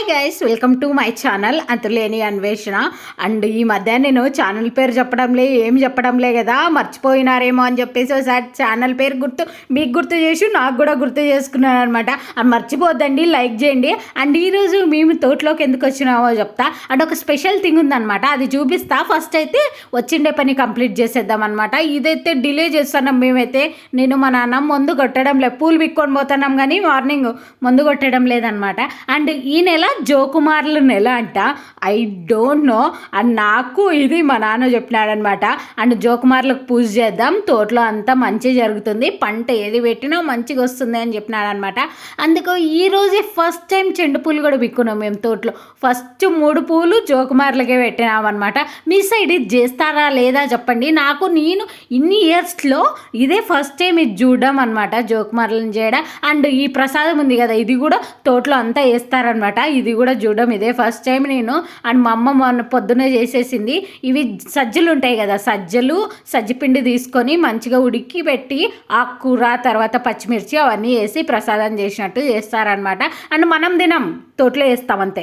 Hi guys, welcome to my channel అంతులేని అన్వేషణ. And ఈ మధ్య నేను ఛానల్ పేరు చెప్పడంలే కదా, మర్చిపోయినారేమో అని చెప్పేసి ఒకసారి ఛానల్ పేరు మీకు గుర్తు చేసి నాకు కూడా గుర్తు చేసుకున్నాను అనమాట. అది మర్చిపోద్దండి, లైక్ చేయండి. అండ్ ఈరోజు మేము తోటలోకి ఎందుకు వచ్చినామో చెప్తా. అండ్ ఒక స్పెషల్ థింగ్ ఉందనమాట, అది చూపిస్తా. ఫస్ట్ అయితే వచ్చిండే పని కంప్లీట్ చేసేద్దాం అనమాట. ఇదైతే డిలే చేస్తున్నాం మేమైతే. నేను మా నాన్న మందు కొట్టడం లేదు, పూలు పిక్కొని పోతున్నాం కానీ మార్నింగ్ మందు కొట్టడం లేదనమాట. అండ్ ఈ నెల జోకుమార్ల నెల అంట. I don't know. అండ్ నాకు ఇది మా నాన్న చెప్పినాడనమాట. అండ్ జోకుమార్లకు పూజ చేద్దాం, తోటలో అంతా మంచి జరుగుతుంది, పంట ఏది పెట్టినా మంచిగా వస్తుంది అని చెప్పినాడనమాట. అందుకు ఈరోజే ఫస్ట్ టైం చెండు పూలు కూడా పిక్కున్నాం మేము తోటలో. ఫస్ట్ 3 పూలు జోకుమార్లకే పెట్టినామన్నమాట. మీ సైడ్ ఇది చేస్తారా లేదా చెప్పండి. నేను ఇన్ని ఇయర్స్లో ఇదే ఫస్ట్ టైం ఇది చూడడం అనమాట, జోకుమార్లను చేయడం. అండ్ ఈ ప్రసాదం ఉంది కదా, ఇది కూడా తోటలో అంతా వేస్తారనమాట. ఇది కూడా చూడడం ఇదే ఫస్ట్ టైం నేను. అండ్ మా అమ్మ మొన్న పొద్దునే చేసేసింది. ఇవి సజ్జలు ఉంటాయి కదా, సజ్జపిండి తీసుకొని మంచిగా ఉడికి పెట్టి ఆకుకూర తర్వాత పచ్చిమిర్చి అవన్నీ వేసి ప్రసాదం చేసినట్టు చేస్తారనమాట. అండ్ మనం తోటలో వేస్తాం అంతే.